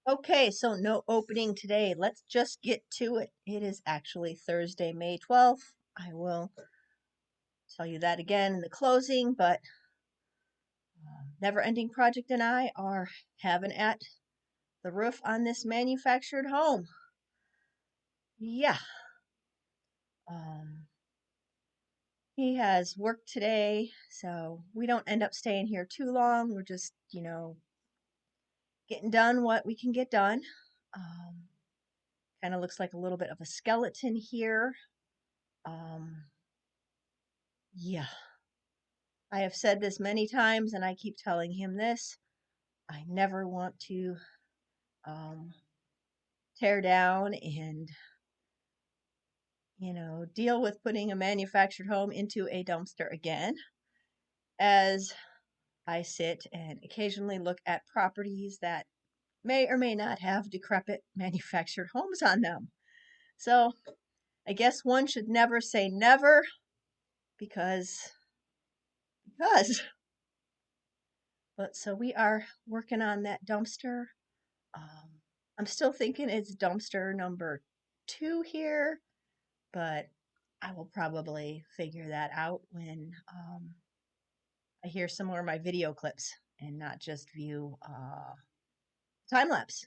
Okay, so no opening today. Let's just get to it. It is actually Thursday, May 12th. I will tell you that again in the closing, but Never Ending Project and I are having at the roof on this manufactured home. Yeah. Um, he has work today, so we don't end up staying here too long. We're just, getting done what we can get done. Um, kind of looks like a little bit of a skeleton here. Um, yeah. I have said this many times and I keep telling him this. I never want to um, tear down and, deal with putting a manufactured home into a dumpster again, as I sit and occasionally look at properties that may or may not have decrepit manufactured homes on them. So I guess one should never say never because. But so we are working on that dumpster. Um, I'm still thinking it's dumpster number 2 here, but I will probably figure that out when I hear some more of my video clips and not just view time lapse.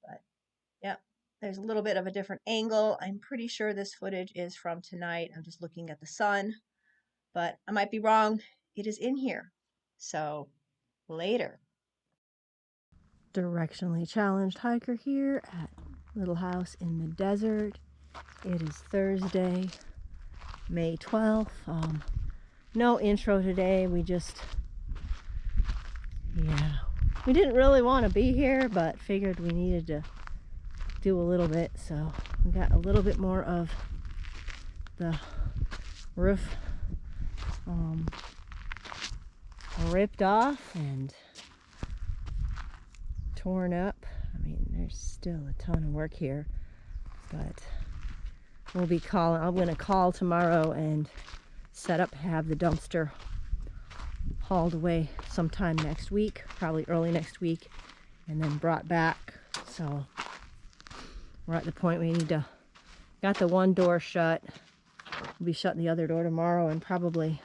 But yeah, there's a little bit of a different angle. I'm pretty sure this footage is from tonight. I'm just looking at the sun, but I might be wrong. It is in here. So later. Directionally challenged hiker here at Little House in the Desert. It is Thursday, May 12th. No intro today. We didn't really want to be here, but figured we needed to do a little bit. So we got a little bit more of the roof ripped off and torn up. I mean, there's still a ton of work here, but I'm going to call tomorrow and have the dumpster hauled away sometime next week, probably early next week, and then brought back. So we're at the point we got the one door shut. We'll be shutting the other door tomorrow and probably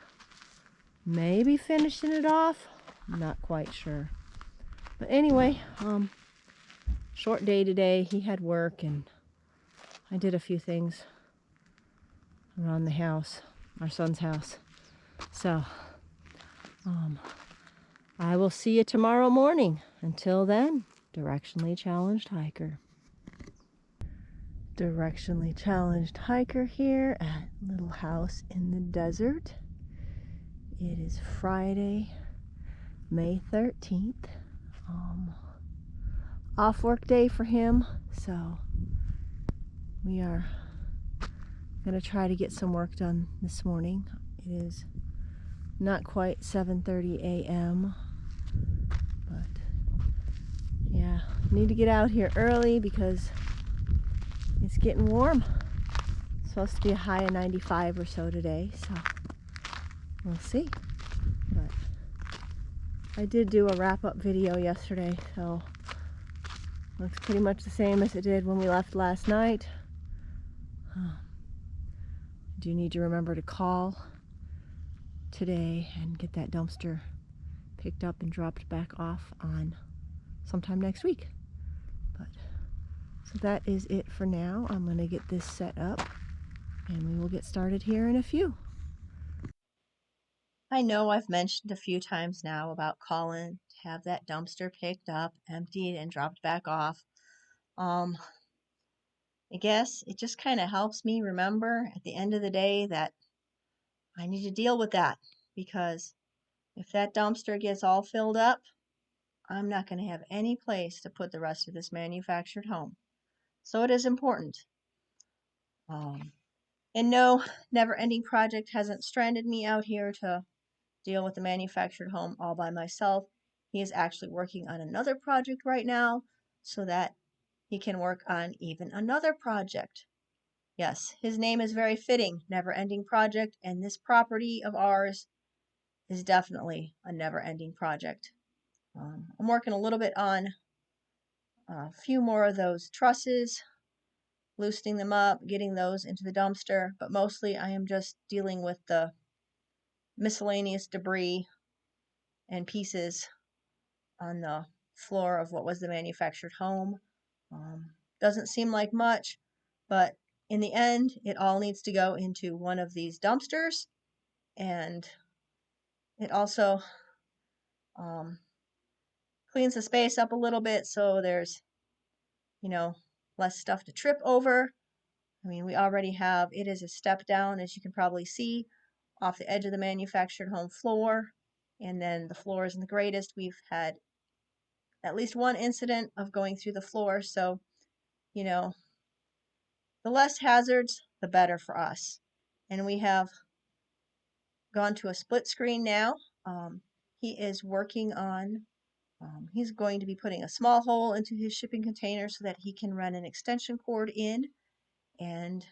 maybe finishing it off. I'm not quite sure. But anyway, short day today. He had work and I did a few things around the house, our son's house. So, I will see you tomorrow morning. Until then, directionally challenged hiker. Directionally challenged hiker here at Little House in the Desert. It is Friday, May 13th. Off work day for him, so we are going to try to get some work done this morning. It is not quite 7:30 a.m. but yeah, need to get out here early because it's getting warm. It's supposed to be a high of 95 or so today, so we'll see. But I did do a wrap-up video yesterday, so looks pretty much the same as it did when we left last night. I do need to remember to call today and get that dumpster picked up and dropped back off on sometime next week. But so that is it for now. I'm going to get this set up and we will get started here in a few. I know I've mentioned a few times now about calling to have that dumpster picked up, emptied, and dropped back off. I guess it just kind of helps me remember at the end of the day that I need to deal with that, because if that dumpster gets all filled up, I'm not going to have any place to put the rest of this manufactured home. So it is important. And no, Never Ending Project hasn't stranded me out here to deal with the manufactured home all by myself. He is actually working on another project right now so that he can work on even another project. Yes, his name is very fitting, Never Ending Project, and this property of ours is definitely a never ending project. I'm working a little bit on a few more of those trusses, loosening them up, getting those into the dumpster, but mostly I am just dealing with the miscellaneous debris and pieces on the floor of what was the manufactured home. Doesn't seem like much, but in the end, it all needs to go into one of these dumpsters, and it also um, cleans the space up a little bit so there's, less stuff to trip over. I mean, we already have, it is a step down, as you can probably see, off the edge of the manufactured home floor, and then the floor isn't the greatest. We've had at least one incident of going through the floor, so, the less hazards, the better for us. And we have gone to a split screen now. He is working on, he's going to be putting a small hole into his shipping container so that he can run an extension cord in and,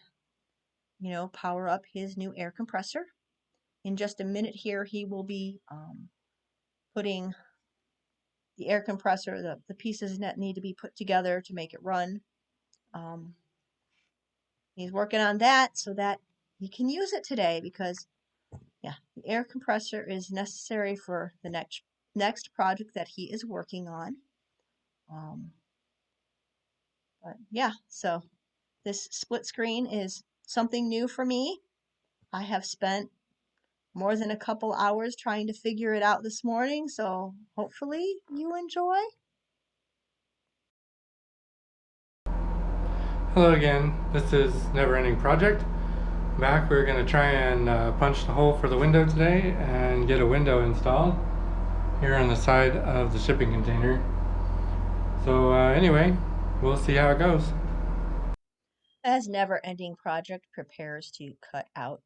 power up his new air compressor. In just a minute here, he will be putting the air compressor, the pieces that need to be put together to make it run. He's working on that so that he can use it today because, yeah, the air compressor is necessary for the next project that he is working on. But yeah, so this split screen is something new for me. I have spent more than a couple hours trying to figure it out this morning, so hopefully you enjoy. Hello again, this is Never Ending Project. Back, we're going to try and punch the hole for the window today and get a window installed here on the side of the shipping container. So anyway, we'll see how it goes. As Never Ending Project prepares to cut out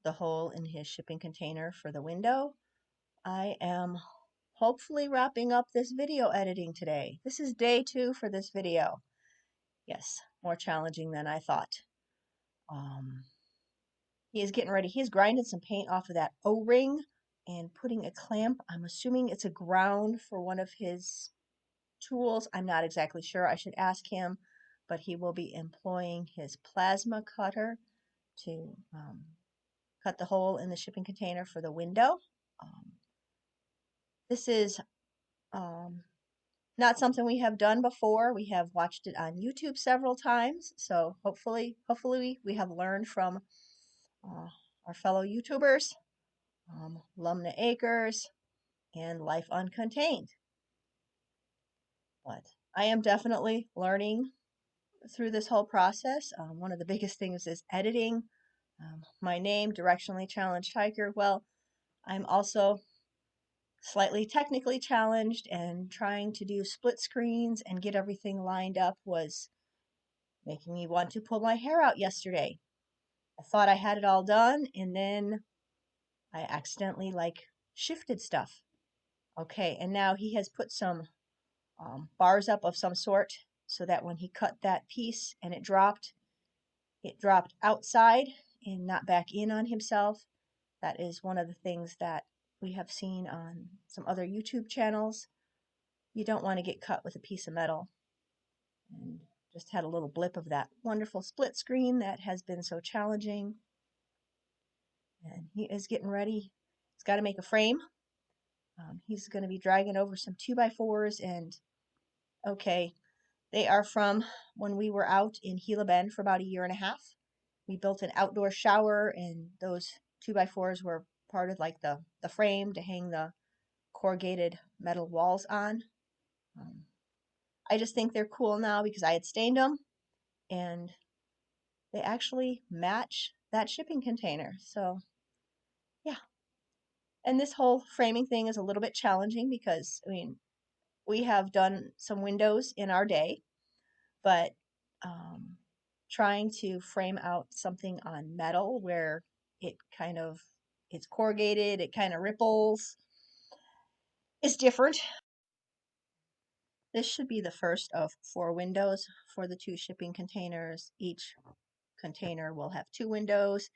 the hole in his shipping container for the window, I am hopefully wrapping up this video editing today. This is day 2 for this video. Yes, more challenging than I thought. He is getting ready. He's grinding some paint off of that O-ring and putting a clamp. I'm assuming it's a ground for one of his tools. I'm not exactly sure. I should ask him, but he will be employing his plasma cutter to cut the hole in the shipping container for the window. This is not something we have done before. We have watched it on YouTube several times, so hopefully we have learned from our fellow YouTubers, Lumna Acres and Life Uncontained. But I am definitely learning through this whole process. One of the biggest things is editing. My name, Directionally Challenged Hiker. Well, I'm also slightly technically challenged, and trying to do split screens and get everything lined up was making me want to pull my hair out yesterday. I thought I had it all done, and then I accidentally shifted stuff. Okay, and now he has put some bars up of some sort so that when he cut that piece and it dropped outside and not back in on himself. That is one of the things that we have seen on some other YouTube channels. You don't want to get cut with a piece of metal. And just had a little blip of that wonderful split screen that has been so challenging. And he is getting ready. He's got to make a frame. He's going to be dragging over some 2x4s, and okay, they are from when we were out in Gila Bend for about a year and a half. We built an outdoor shower, and those 2x4s were part of the frame to hang the corrugated metal walls on. I just think they're cool now because I had stained them, and they actually match that shipping container. So yeah, and this whole framing thing is a little bit challenging because we have done some windows in our day, but trying to frame out something on metal where it's corrugated, it kind of ripples, is different. This should be the first of 4 windows for the 2 shipping containers. Each container will have 2 windows,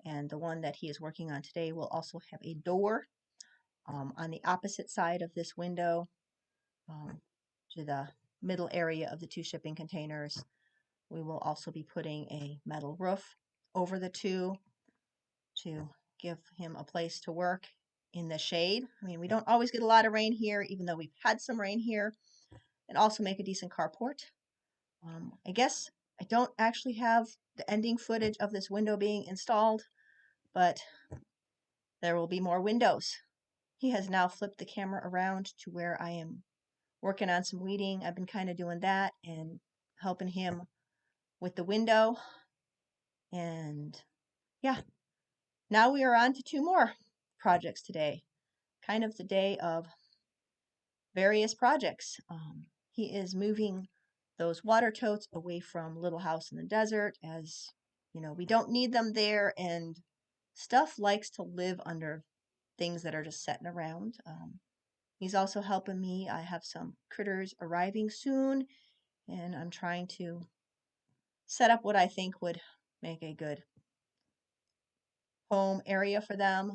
and the one that he is working on today will also have a door on the opposite side of this window to the middle area of the 2 shipping containers. We will also be putting a metal roof over the 2 to give him a place to work in the shade. I mean, we don't always get a lot of rain here, even though we've had some rain here, and also make a decent carport. I guess I don't actually have the ending footage of this window being installed, but there will be more windows. He has now flipped the camera around to where I am working on some weeding. I've been kind of doing that and helping him with the window. And yeah, now we are on to 2 more projects today. Kind of the day of various projects. He is moving those water totes away from Little House in the Desert, as you know, we don't need them there, and stuff likes to live under things that are just sitting around. He's also helping me. I have some critters arriving soon, and I'm trying to set up what I think would make a good home area for them.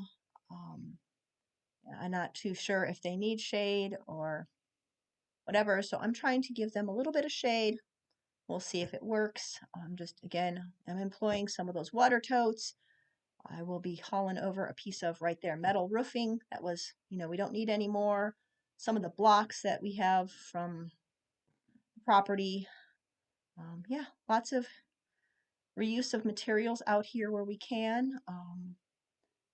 I'm not too sure if they need shade or whatever, so I'm trying to give them a little bit of shade. We'll see if it works. I'm employing some of those water totes. I will be hauling over a piece of right there metal roofing that was, we don't need anymore. Some of the blocks that we have from the property. Yeah, lots of reuse of materials out here where we can.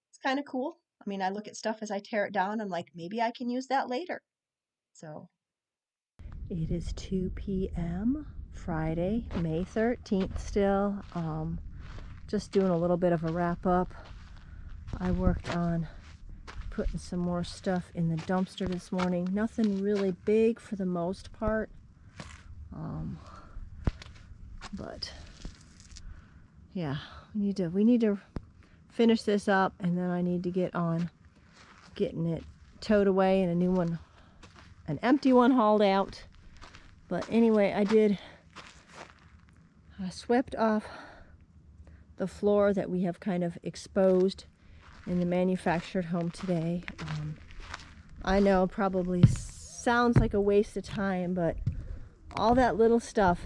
It's kind of cool. I mean, I look at stuff as I tear it down. I'm like, maybe I can use that later. So it is 2 p.m. Friday, May 13th still. Just doing a little bit of a wrap up. I worked on putting some more stuff in the dumpster this morning. Nothing really big for the most part. But yeah, we need to finish this up, and then I need to get on getting it towed away and a new one, an empty one, hauled out. But anyway, I swept off the floor that we have kind of exposed in the manufactured home today. I know probably sounds like a waste of time, but all that little stuff,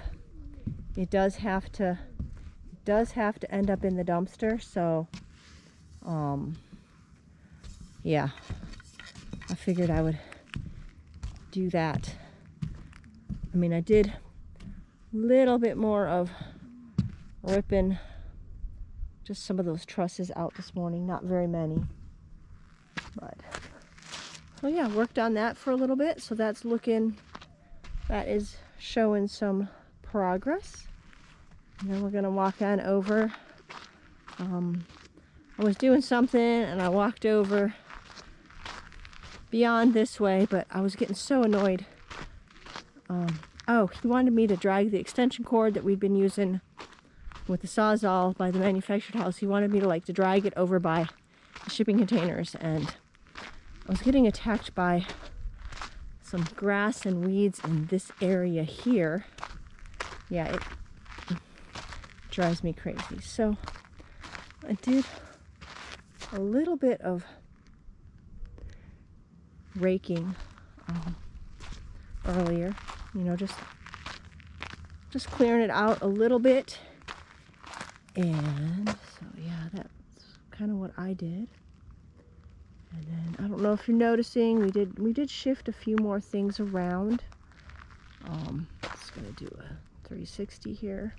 it does have to end up in the dumpster. So yeah, I figured I would do that. I mean, I did a little bit more of ripping just some of those trusses out this morning, not very many, but so yeah, worked on that for a little bit. So that is showing some progress. And then we're gonna walk on over. I was doing something and I walked over beyond this way, but I was getting so annoyed. He wanted me to drag the extension cord that we'd been using with the Sawzall by the manufactured house. He wanted me to drag it over by the shipping containers, and I was getting attacked by some grass and weeds in this area here. Yeah, it drives me crazy. So I did a little bit of raking earlier, just clearing it out a little bit. And so yeah, that's kind of what I did. And then I don't know if you're noticing, we did shift a few more things around. Just gonna do a 360 here.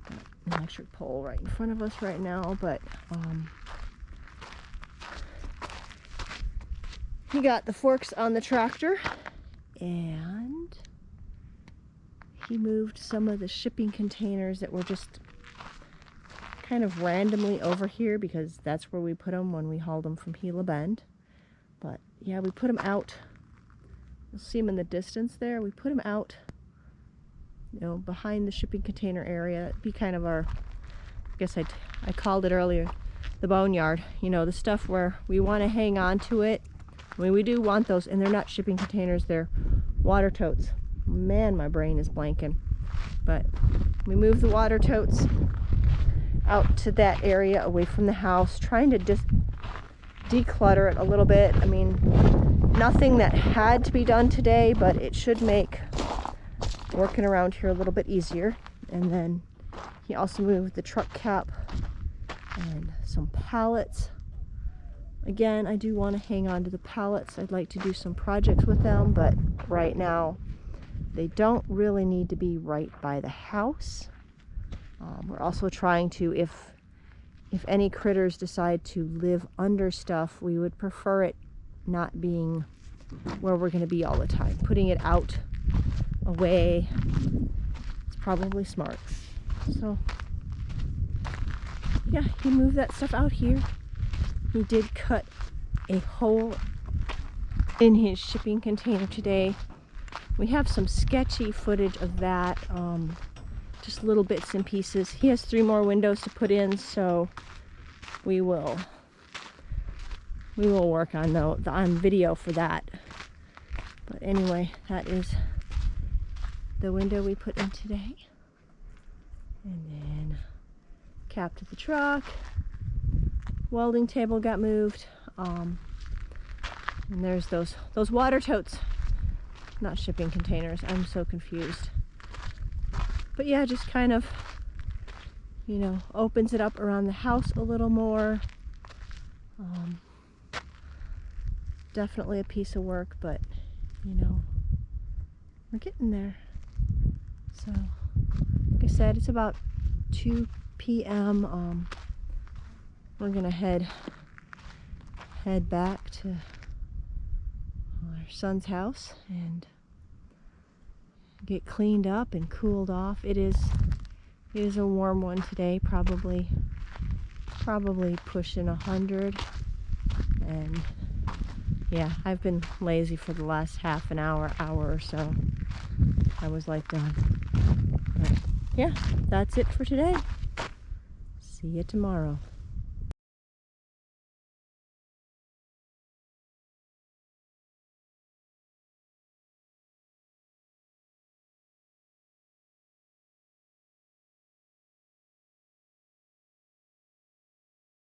Got an electric pole right in front of us right now, but he got the forks on the tractor, and he moved some of the shipping containers that were just kind of randomly over here, because that's where we put them when we hauled them from Gila Bend. But yeah, we put them out. You'll see them in the distance there. We put them out, behind the shipping container area. It'd be kind of our, I guess I called it earlier, the boneyard. The stuff where we want to hang on to it. I mean, we do want those, and they're not shipping containers, they're water totes. Man, my brain is blanking. But we move the water totes out to that area away from the house, trying to just declutter it a little bit. I mean, nothing that had to be done today, but it should make working around here a little bit easier. And then he also moved the truck cap and some pallets. Again, I do want to hang on to the pallets. I'd like to do some projects with them, but right now they don't really need to be right by the house. We're also trying to, if any critters decide to live under stuff, we would prefer it not being where we're going to be all the time. Putting it out, away, it's probably smart. So yeah, he moved that stuff out here. He did cut a hole in his shipping container today. We have some sketchy footage of that, just little bits and pieces. He has 3 more windows to put in, so we will work on video for that. But anyway, that is the window we put in today. And then cap to the truck. Welding table got moved. And there's those water totes. Not shipping containers. I'm so confused. But yeah, just kind of, you know, opens it up around the house a little more. Definitely a piece of work, but you know, we're getting there. So, like I said, it's about 2 p.m. We're gonna head back to our son's house and get cleaned up and cooled off. It is a warm one today, probably pushing 100. And yeah, I've been lazy for the last half an hour or so. I was like done. But yeah, that's it for today. See you tomorrow.